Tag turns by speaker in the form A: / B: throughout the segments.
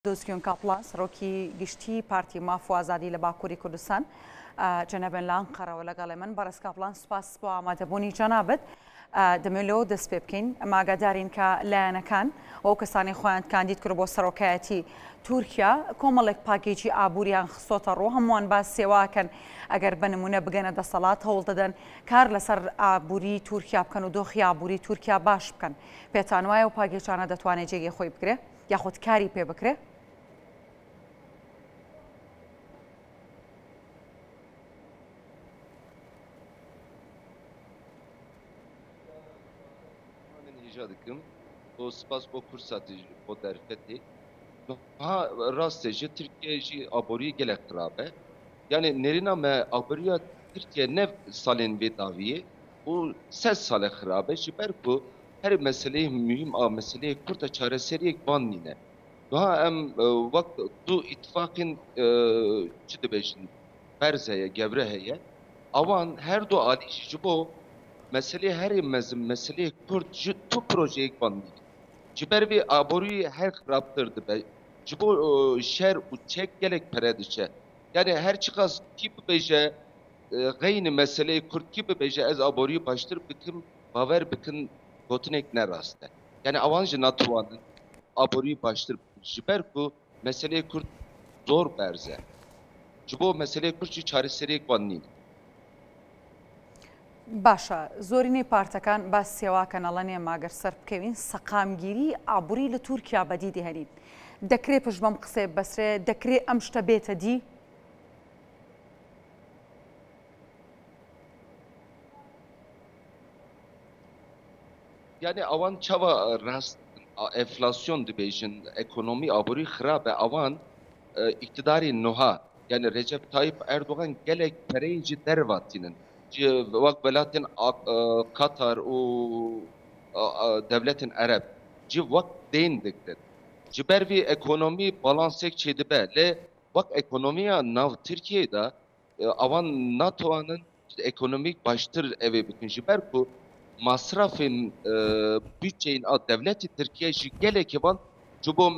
A: دۆستکیۆن کاپڵان سەرۆکی گشتی پارتی ماف و ئازادی لە باکووری کوردستان جەنەبن لە ئەنقەرەوە لەگەڵی من بەڕێز کاپڵان سوپاس بۆ ئامادەبوونی جەنابەت دەمەوێت دەست پێ بکەین ئەماگادارین کە لایەنەکان ئەو کەسانی خۆیان کاندید کرد بۆ سەرۆکایەتی تورکیا کۆمەڵێک پاکێجی ئابووریان خستۆتە ڕوو هەمووان باس سێواکەن ئەگەر بە نمونە بگەنە دەسەڵات هەوڵ دەدەن کار لەسەر ئابووری تورکیا بکەن و دۆخی ئابووری تورکیا باش بکەن پێتان وایە و پاکێجانە دەتوانێت جێگەی خۆی بگرێ یاخود کاری پێ بکرێ
B: dikim o spas bo kursatı o derfeti ha rasteci Türkiye ji abori gelek krabe yani nerina me aboriya Türkiye ne salin vedaviye o ses sale krabe ji ber ku her meseleyi mühim a meseleyi kurta çareseriye bandine daha em vakt du ittifakın çidebeşin berzeye gevreheye avan her du ali ji bo mesele her mesele Kürt tu projeye bandı. Ciber bir aboruyu her raptırdı be. Cibo şer uçek gelek perediçe. Yani her çıkaz gibi beje gayni meseleyi Kürt gibi beje az aboruyu baştır bikim baver bikin gotinek ne rastı. Yani avancı natuanın aboruyu baştır. Ciber bu meseleyi Kürt zor berze. Cibo meseleyi Kürtçü çareseri bandı.
A: باشە زۆرینەی پارتەکان باس سێواکەن ئەڵەنێ ماگەر سەر بکەوین سەقامگیری ئابووری لە تورکیا بەدی دێهێنین دەکرێت پشت بەم قسێ بەسرێ دەکرێت ئەم شتە بێتە دی
B: yani avan çava rast enflasyon dibêjin ekonomi aburi xirabe avan iktidarî nuha yani Recep Tayyip Erdoğan gelek pereyên jî dervatînin وقت ولاتن قطر و devletin Arap ci vakt deyin diktir. Ci bervi ekonomi balansek çedibe le vakt ekonomiya nav Türkiye'de avan NATO'nun ekonomik baştır evi bütün ci ber ku masrafın bütçeyin a devleti Türkiye ji gelek van Cubo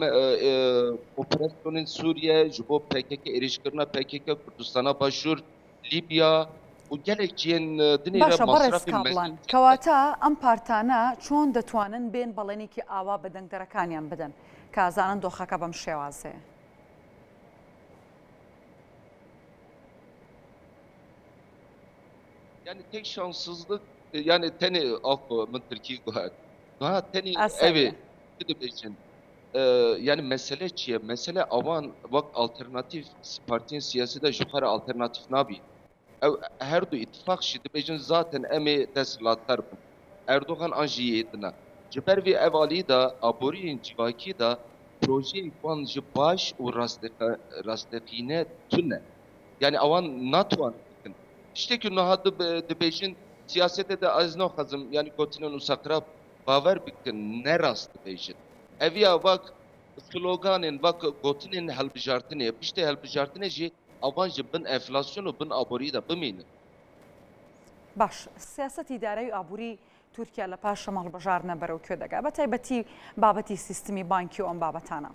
B: operasyonun Suriye, Cubo PKK erişkirina PKK Kürdistan'a başvur, Libya
A: باشە بەڕێز کاڵان کەواتە ئەم پارتانە چۆن دەتوانن بێن بەڵێنێکی ئاوا بە دەنگدەرەکانیان بدەن کازانن دۆخەکە بەم شێوازەیە
B: yani tek şanssızlık yani teni af mı Türkiye gohat daha teni evi için yani mesele çiye mesele avan vak alternatif partinin siyasete yukarı alternatif nabi her du ittifak şidi bejin zaten emi deslatlar bu. Erdoğan anjiyetine. Ciber ve evali da aboriyin civaki da proje ikvan baş u rastekine tünne. Yani avan NATO'an işte ki nahadı de bejin siyasete de az no hazım yani kotinin usakra baver bikin ne rastı bejin. Eviya bak sloganın bak kotinin helbijartine işte helbijartine ji avancı bin enflasyonu bin aboriyi da biminin.
A: باش سیاسەتی دارایی ئابووری تورکیا لە پاش شەمەڵبەژارنە بەرەو کوێ دەگا بە تایبەتی بابەتی سیستمی بانکی و ئەم بابەتانە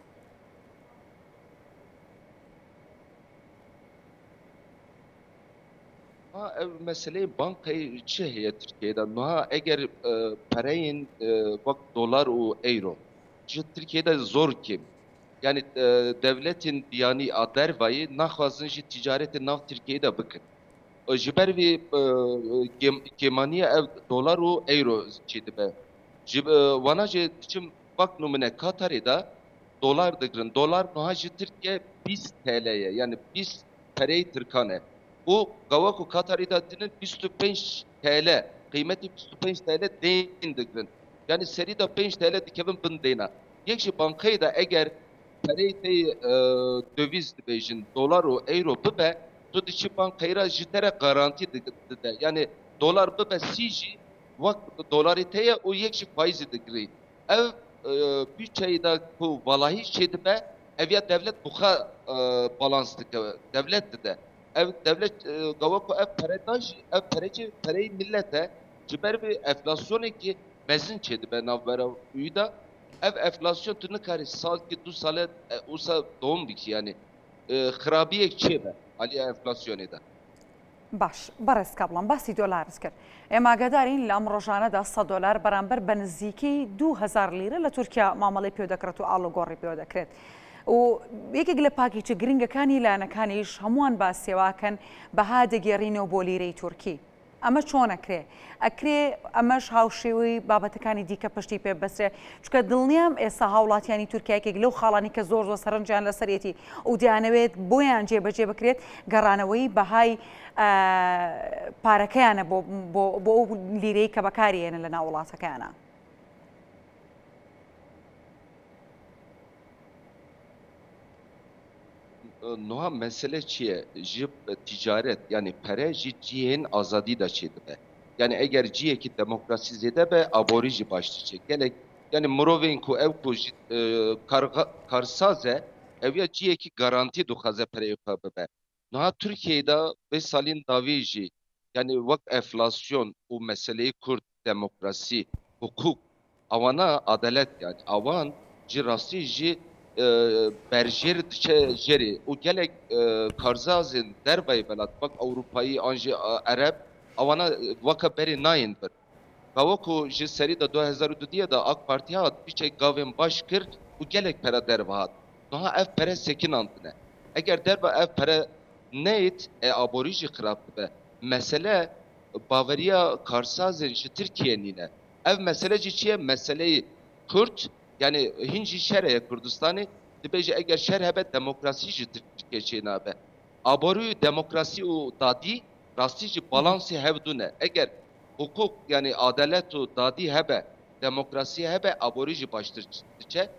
B: mesele bankayı çi heye Türkiye'de nuha eğer parayın bak dolar o euro Türkiye'de zor kim yani devletin yani adervayı nakhwazın ji ticareti nav Türkiye'de bakın. Jiber ve kemaniye ev dolar o euro çidibe. Vana je çim bak numune Katar'da dolar dıgrın. Dolar nuha ji Türkiye 20 TL'ye yani 20 parayı Türkane. O gavaku Katar'da dinin 25 TL kıymeti 25 TL deyin dıgrın. Yani seride 5 TL dikevin bin deyna. Yekşi bankayı da eğer parayı döviz dibêjin dolar o euro bibe tu dişi bankayra jitere garanti dide yani dolar bibe siji vak doları teye o yekşi faizi digri ev bütçeyi da ku valahi şedibe ev ya devlet buha balans dike devlet de ev devlet gavaku ev paradaj ev paracı parayı millete ciber bir enflasyonu ki mezin çedibe navbera uyda ev enflasyon tu nikari sal ki 2 sale usa doğum biki yani xirabiyek çê be alî enflasyonê de.
A: باش بەڕێز کابڵان باسی دۆلارز کرد ئێمە ئاگادارین لە ئەم ڕۆژانەدا 100 دلار بەرامبەر بە نزیکەی 2000 لیرە لە تورکیا مامەڵی پێ دەکرێت و ئاڵوگۆڕی پێ دەکرێت و یەکێک لە پاکیچە گرنگەکانی لایەنەکانیش هەمووان باسیێواکەن بەها دەگێڕینەوە بۆ لیرەی تورکی ئەمە چۆنەکرێ ئەکرێ ئەمەش هاوشێوەی بابەتەکانی دیکە پشتی پێ بەسرێ چکە دڵنیام ئێستا هاوڵاتیانی تورکیایەکێک لەو خاڵانی کە زۆر زۆر سەرنجیان لەسەرەتی و دیانەوێت بۆیان جێبەجێ بکرێت گەڕانەوەی بەهای پارەکەیانە بۆ ئەو لیرەی کە بەکارێنە لە ناو وڵاتەکانە.
B: Noha mesele çiye ji ticaret yani pere ji cihên azadî da çê dibe. Yani eger ciyekî demokrasî zêde be aborî jî baş diçe. Gelek yani mirovên ku ev ku jî karsaz e ev ya ciyekî garantî dixwaze pereyê xwe bibe. Niha Tirkiyeyê da vê salên dawî jî yani wek enflasyon û meseleyê Kurd demokrasî, hukuk awana adalet yani awan ji rastî jî berjêr diçe jerê û gelek karzazên derveyê velat wek Ewropayî an jî Ereb awana weka berê nayên bir. Ku ji serî da 2002 da AK Parti hat biçek gavên baş kir û gelek pere derve hat. Niha ev pere sekinandine. Eger derve ev pere neyt aborî jî xirab dibe. Mesele baveriya karsazên ji Tirkiyeyê nîne. Ev mesele jî çi ye? Meseleyê Kurd yani hinci şereye Kurdistan'ı dibêje eger şer hebe demokrasî ji Tirkiye çê nabe. Aborî demokrasî û dadî rastî jî balansê hevdû ne. Eger hukuk yani adalet û dadî hebe, demokrasî hebe aborî jî baştir diçe.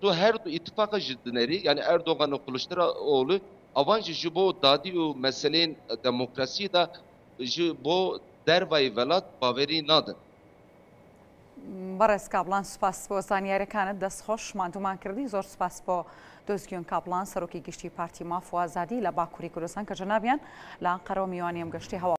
B: Tu her du ittifaka jî dinerî yani Erdoğan û Kılıçdaroğlu avan jî ji bo dadî û meselên demokrasî da ji bo dervayê velat bawerî nadin.
A: بەڕێز کاپڵان سوپاس بۆ زانیاریەکانت دەستخۆش مادومان کردی زۆر سوپاس بۆ دۆزگیۆن کاپڵان سەرۆکی گشتی پارتی ماف و ئازادی لە باکووری کوردستان کە جەنابیان لە ئەنقەرە و میوانی ئەم گەشتی هەوا